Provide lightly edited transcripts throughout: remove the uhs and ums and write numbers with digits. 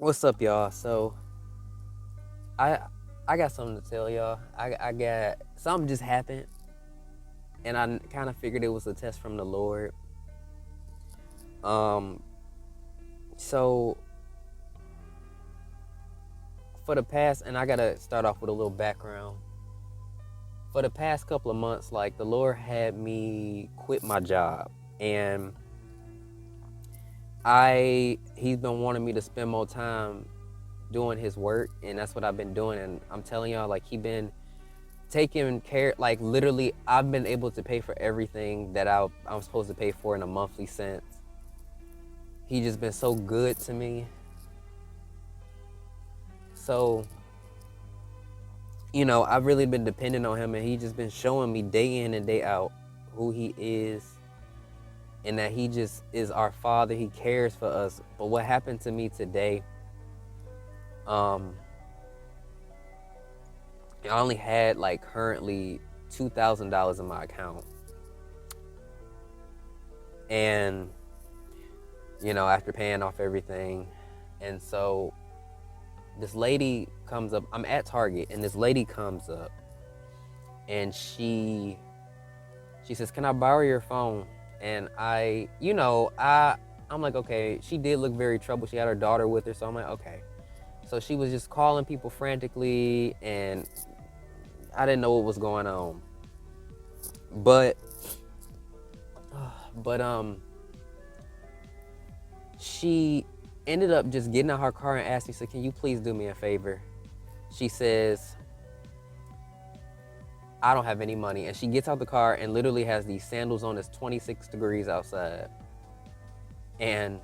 What's up, y'all? So I I got something to tell y'all. I got something just happened, and I kind of figured it was a test from the Lord. Um, so for the past, and I gotta start off with a little background. For the past couple of months, like the Lord had me quit my job, and he's been wanting me to spend more time doing His work, and that's what I've been doing. And I'm telling y'all, like He been taking care, like literally I've been able to pay for everything that I'm supposed to pay for in a monthly sense. He just been so good to me. So I've really been depending on Him, and He just been showing me day in and day out who He is, and that He just is our Father. He cares for us. But what happened to me today, um I only had like currently $2,000 in my account, and after paying off everything. And so this lady comes up. I'm at Target, and this lady comes up, and she says, "Can I borrow your phone?" And I'm like, okay. She did look very troubled. She had her daughter with her, so I'm like, okay. So she was just calling people frantically, and I didn't know what was going on. But she ended up just getting out her car and asked me, "So can you please do me a favor?" She says, "I don't have any money." And she gets out the car and literally has these sandals on. It's 26 degrees outside. And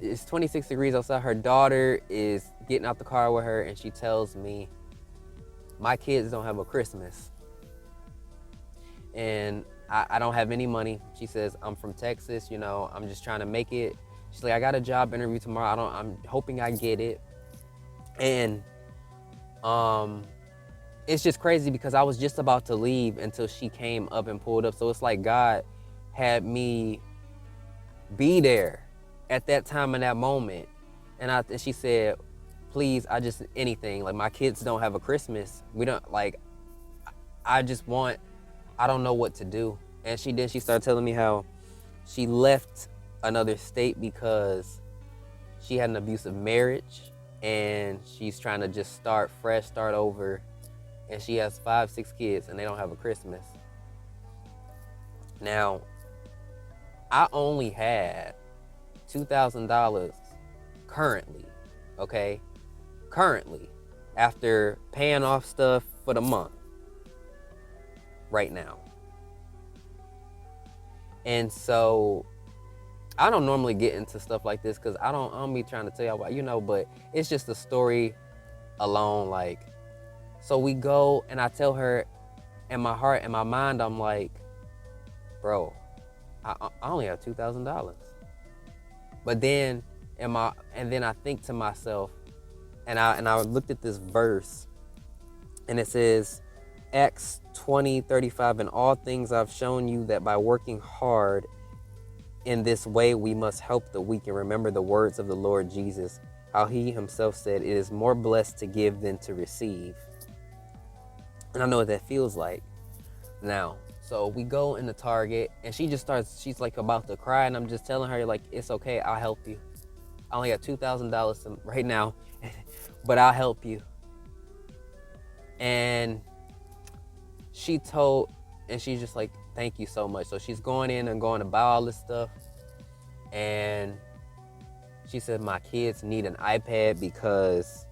it's 26 degrees outside. Her daughter is getting out the car with her, and she tells me, "My kids don't have a Christmas. And I don't have any money." She says, "I'm from Texas, I'm just trying to make it." She's like, "I got a job interview tomorrow. I'm hoping I get it." And it's just crazy because I was just about to leave until she came up and pulled up. So it's like God had me be there at that time in that moment. And she said, "Please, anything. Like, my kids don't have a Christmas. We don't, like, I just want, I don't know what to do." And she started telling me how she left another state because she had an abusive marriage, and she's trying to just start fresh, start over. And she has 5, 6 kids, and they don't have a Christmas. Now, I only had $2,000 currently, okay? Currently, after paying off stuff for the month, right now. And so I don't normally get into stuff like this because I don't be trying to tell y'all about, but it's just a story alone. Like, so we go, and I tell her, in my heart, in my mind, I'm like, bro, I only have $2,000. But then I think to myself, and I looked at this verse, and it says, Acts 20:35, "In all things I've shown you that by working hard in this way we must help the weak, and remember the words of the Lord Jesus, how He Himself said, 'It is more blessed to give than to receive.'" And I know what that feels like now. So we go in the Target, and she's like about to cry, and I'm just telling her, like, "It's okay, I'll help you. I only got $2,000 right now, but I'll help you." And she's just like, "Thank you so much." So she's going in and going to buy all this stuff. And she said, "My kids need an iPad because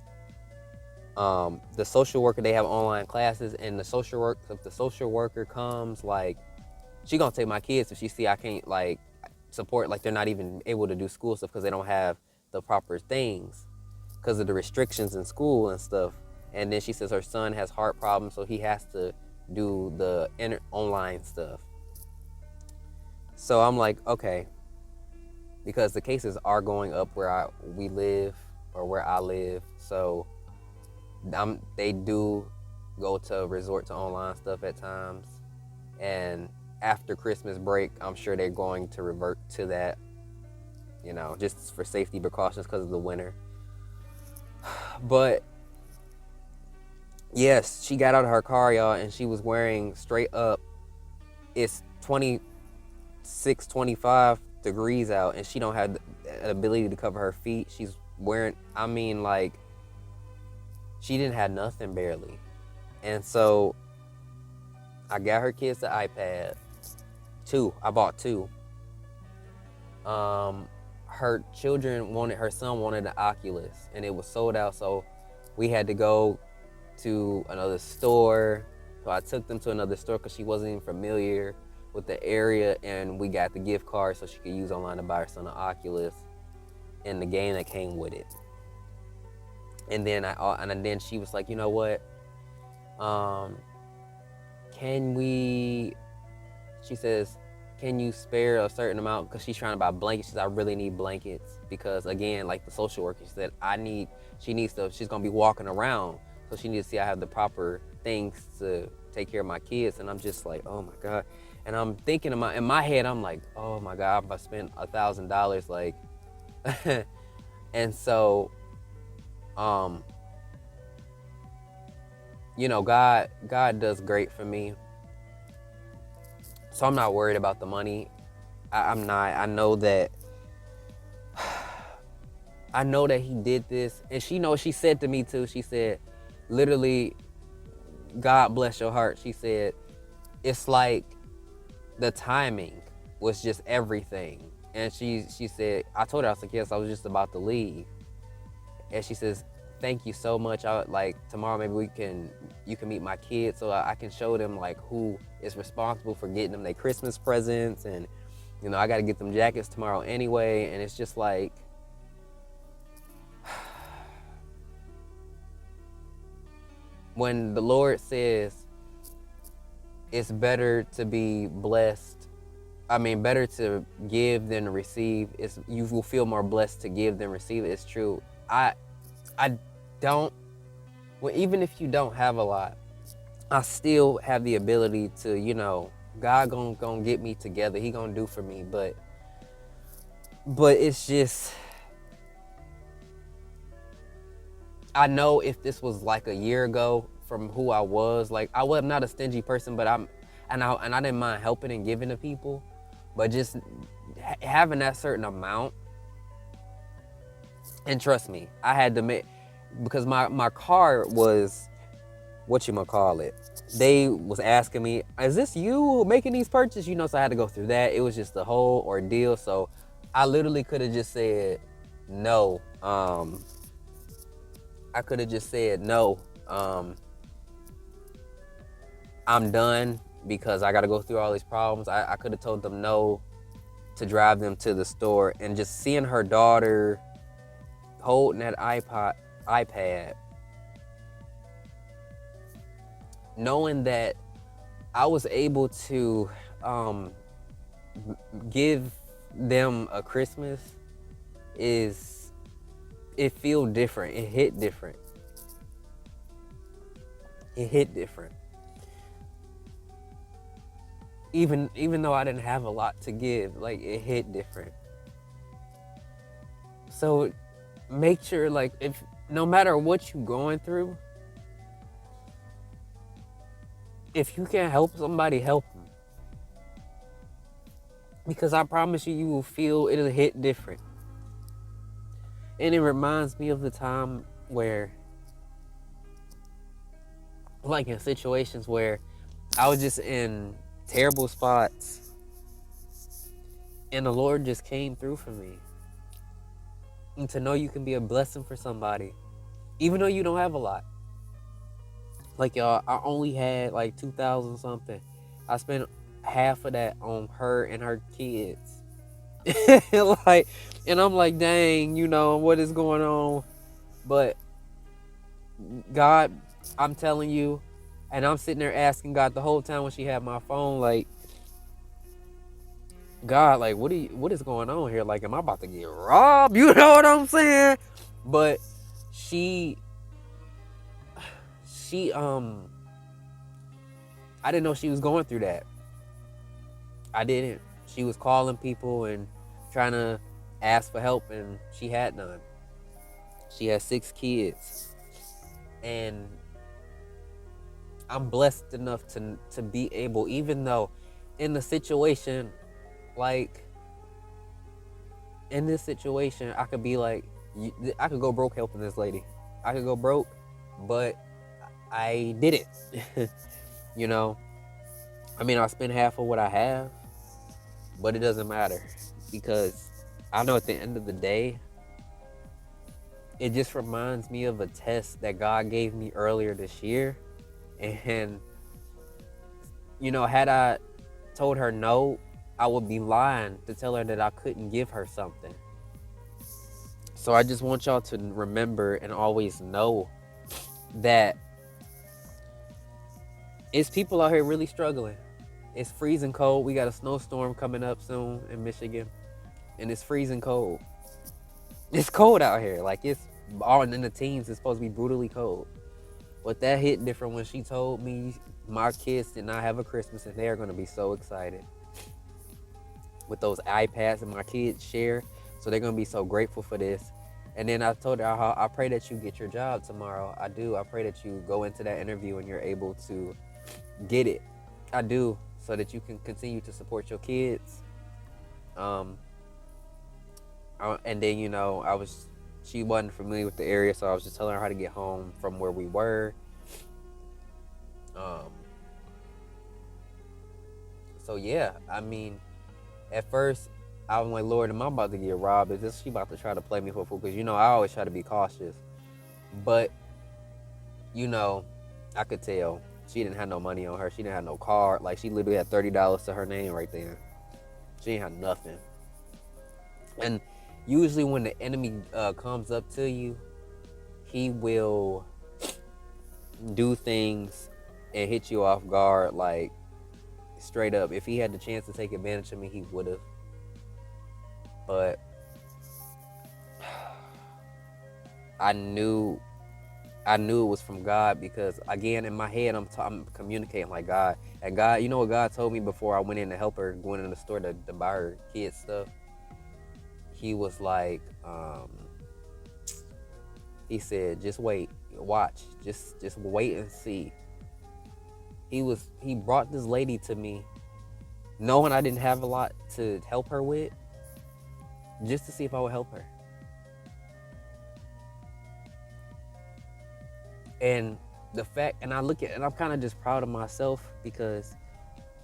the social worker, they have online classes, and if the social worker comes, like, she gonna take my kids if she see I can't, like, support, like, they're not even able to do school stuff because they don't have the proper things because of the restrictions in school and stuff." And then she says her son has heart problems, so he has to do the online stuff. So I'm like, okay, because the cases are going up where we live, or where I live. So they do resort to online stuff at times. And after Christmas break, I'm sure they're going to revert to that. just for safety precautions because of the winter. But yes, she got out of her car, y'all, and she was wearing straight up, it's 26, 25 degrees out, and she don't have the ability to cover her feet. She's wearing, like, she didn't have nothing barely. And so I got her kids the iPad. I bought two. Her son wanted an Oculus, and it was sold out, so we had to go to another store. So I took them to another store because she wasn't even familiar with the area, and we got the gift card so she could use online to buy her son an Oculus and the game that came with it. And then she was like, you know what? She says, can you spare a certain amount? Because she's trying to buy blankets. She said, I really need blankets because, again, like the social worker, she said, she's going to be walking around. So she needs to see I have the proper things to take care of my kids. And I'm just like, oh my God. And I'm thinking in my head, I'm like, oh my God, I'm about to spend $1,000. Like, and so, God does great for me. So I'm not worried about the money. I'm not. I know that he did this. And she said to me too, she said, literally, God bless your heart. She said, it's like the timing was just everything. And she said, I told her, I was like, yes, I was just about to leave. And she says, thank you so much. Tomorrow maybe you can meet my kids so I can show them like who is responsible for getting them their Christmas presents. And, I got to get them jackets tomorrow anyway. And it's just like, when the Lord says it's better to be blessed, better to give than to receive, you will feel more blessed to give than receive. It's true. Even if you don't have a lot, I still have the ability to, God gonna get me together. He gonna do for me, but it's just, I know if this was like a year ago from who I was, like I was not a stingy person, but I didn't mind helping and giving to people, but just having that certain amount. And trust me, I had to make, because my car was, they was asking me, is this you making these purchases? So I had to go through that. It was just the whole ordeal. So I literally could have just said no. I could have just said no. I'm done because I got to go through all these problems. I could have told them no to drive them to the store, and just seeing her daughter holding that iPad, knowing that I was able to give them a Christmas, it feel different. It hit different. Even though I didn't have a lot to give, like, it hit different. So make sure, like, if no matter what you're going through, if you can help somebody, help them. Because I promise you, you will feel it'll hit different. And it reminds me of the time where, like, in situations where I was just in terrible spots and the Lord just came through for me. And to know you can be a blessing for somebody, even though you don't have a lot. Like, y'all, I only had like 2,000 something. I spent half of that on her and her kids. And I'm like, dang, what is going on? But God, I'm telling you, and I'm sitting there asking God the whole time when she had my phone, like, God, like, what is going on here? Like, am I about to get robbed? You know what I'm saying? But she I didn't know she was going through that. I didn't. She was calling people and trying to asked for help and she had none. She has 6 kids. And I'm blessed enough to be able, even though in the situation, like in this situation, I could be like, I could go broke helping this lady. I could go broke, but I didn't. You know, I mean, I'll spend half of what I have, but it doesn't matter because I know at the end of the day, it just reminds me of a test that God gave me earlier this year. And, you know, had I told her no, I would be lying to tell her that I couldn't give her something. So I just want y'all to remember and always know that it's people out here really struggling. It's freezing cold. We got a snowstorm coming up soon in Michigan, and it's freezing cold. It's cold out here. Like, it's all in the teens. It's supposed to be brutally cold. But that hit different when she told me my kids did not have a Christmas, and they are going to be so excited with those iPads and my kids share. So they're going to be so grateful for this. And then I told her, I pray that you get your job tomorrow. I do. I pray that you go into that interview and you're able to get it. I do, so that you can continue to support your kids. And then, you know, she wasn't familiar with the area, so I was just telling her how to get home from where we were. So yeah, I mean, at first I was like, Lord, am I about to get robbed? Is she about to try to play me for a fool? Because, you know, I always try to be cautious. But, you know, I could tell she didn't have no money on her. She didn't have no card. Like, she literally had $30 to her name right there. She didn't have nothing. And usually when the enemy comes up to you, he will do things and hit you off guard, like, straight up. If he had the chance to take advantage of me, he would have. But I knew it was from God, because, again, in my head, I'm communicating like God. And God, you know what God told me before I went in to help her, going in the store to buy her kids stuff? He was like, he said, just wait, watch, just wait and see. He brought this lady to me, knowing I didn't have a lot to help her with, just to see if I would help her. And the fact, and I look at, and I'm kind of just proud of myself because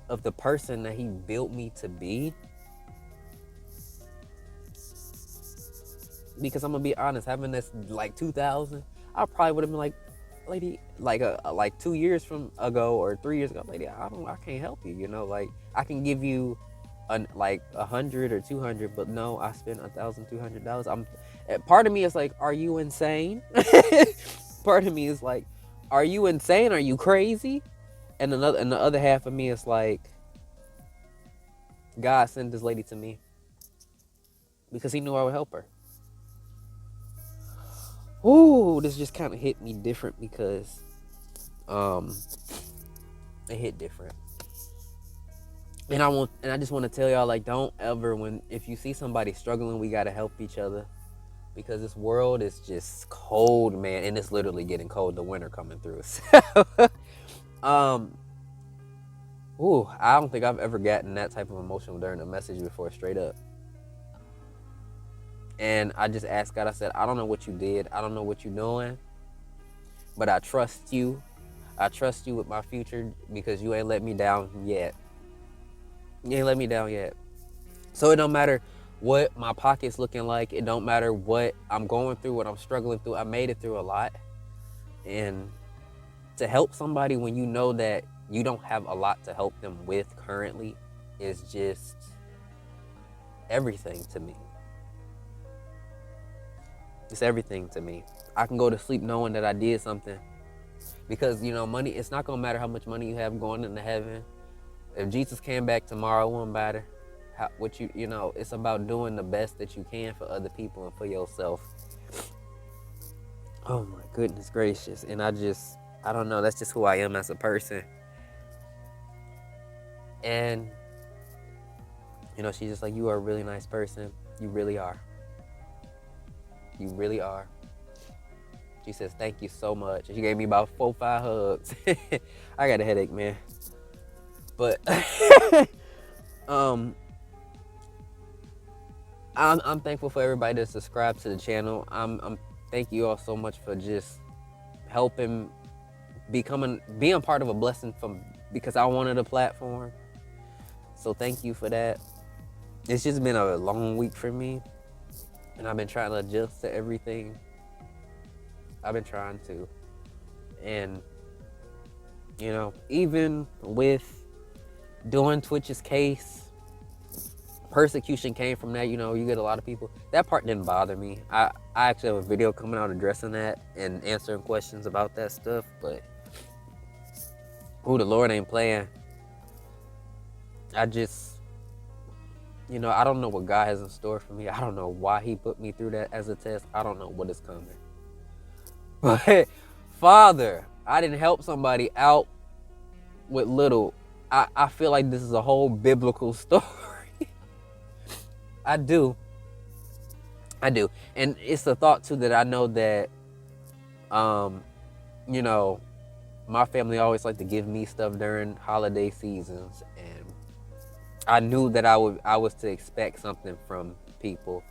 of the person that he built me to be. Because I'm gonna be honest, having this like 2000, I probably would have been like, lady, like 2 years from ago or 3 years ago, lady, I can't help you. You know, like, I can give you like 100 or 200, but no, I spent $1,200. Part of me is like, are you insane? Part of me is like, are you insane? Are you crazy? And the other half of me is like, God sent this lady to me because he knew I would help her. Ooh, this just kind of hit me different because it hit different. And I just want to tell y'all, like, don't ever, if you see somebody struggling, we got to help each other, because this world is just cold, man, and it's literally getting cold. The winter coming through. So, I don't think I've ever gotten that type of emotion during a message before, straight up. And I just asked God, I said, I don't know what you did. I don't know what you're doing, but I trust you. I trust you with my future, because you ain't let me down yet. You ain't let me down yet. So it don't matter what my pocket's looking like. It don't matter what I'm going through, what I'm struggling through. I made it through a lot. And to help somebody when you know that you don't have a lot to help them with currently is just everything to me. It's everything to me. I can go to sleep knowing that I did something, because, you know, money, it's not going to matter how much money you have going into heaven. If Jesus came back tomorrow, it won't matter you know, it's about doing the best that you can for other people and for yourself. Oh my goodness gracious. And I don't know, that's just who I am as a person. And, you know, she's just like, you are a really nice person. You really are. You really are. She says, thank you so much. And she gave me about 4-5 hugs. I got a headache, man. But I'm thankful for everybody that subscribed to the channel. I'm thank you all so much for just helping being part of a blessing because I wanted a platform. So thank you for that. It's just been a long week for me, and I've been trying to adjust to everything. I've been trying to. And, you know, even with doing Twitch's case, persecution came from that. You know, you get a lot of people. That part didn't bother me. I actually have a video coming out addressing that and answering questions about that stuff. But, the Lord ain't playing. I just, you know, I don't know what God has in store for me. I don't know why he put me through that as a test. I don't know what is coming. But, Father, I didn't help somebody out with little. I feel like this is a whole biblical story. I do. And it's a thought, too, that I know that, you know, my family always like to give me stuff during holiday seasons. And I knew that I was to expect something from people.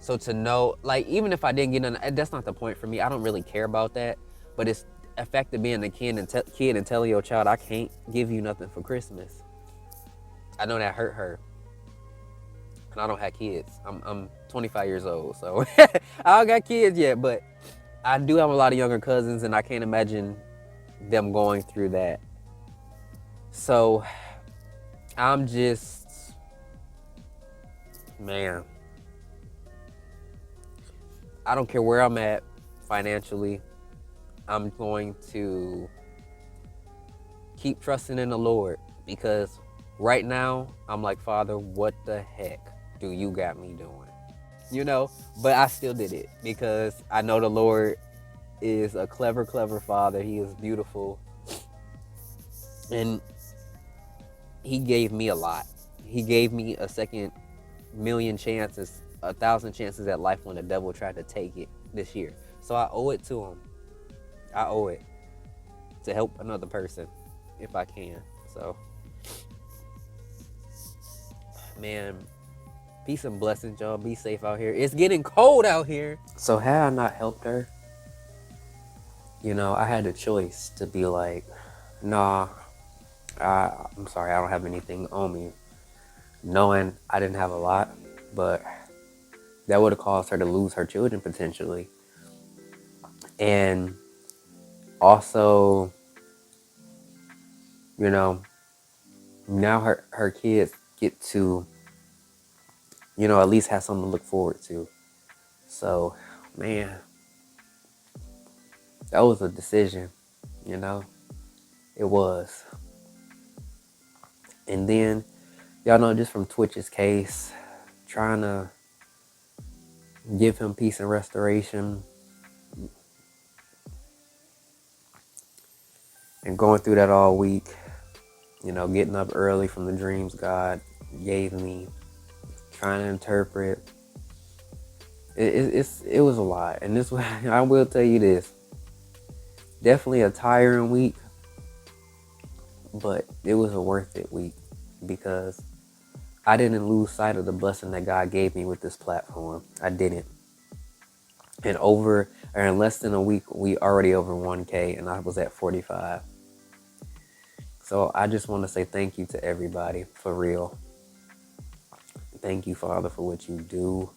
So to know, like, even if I didn't get none, that's not the point for me. I don't really care about that. But it's the fact of being a kid and telling your child, I can't give you nothing for Christmas. I know that hurt her. And I don't have kids. I'm 25 years old, so I don't got kids yet. But I do have a lot of younger cousins, and I can't imagine them going through that. So I'm just, man, I don't care where I'm at financially. I'm going to keep trusting in the Lord, because right now I'm like, Father, what the heck do you got me doing? You know, but I still did it because I know the Lord is a clever, clever Father. He is beautiful. And he gave me a lot. He gave me a second million chances, 1,000 chances at life when the devil tried to take it this year. So I owe it to him. I owe it to help another person if I can. So, man, peace and blessings, y'all. Be safe out here. It's getting cold out here. So had I not helped her, you know, I had a choice to be like, nah, I'm sorry, I don't have anything on me. Knowing I didn't have a lot, but that would have caused her to lose her children potentially. And also, you know, now her kids get to, you know, at least have something to look forward to. So, man, that was a decision, you know, it was. And then, y'all know, just from Twitch's case, trying to give him peace and restoration, and going through that all week, you know, getting up early from the dreams God gave me, trying to interpret. It was a lot. And this, I will tell you this, definitely a tiring week, but it was a worth it week because I didn't lose sight of the blessing that God gave me with this platform. I didn't. And in less than a week, we already over 1K, and I was at 45. So I just want to say thank you to everybody, for real. Thank you, Father, for what you do.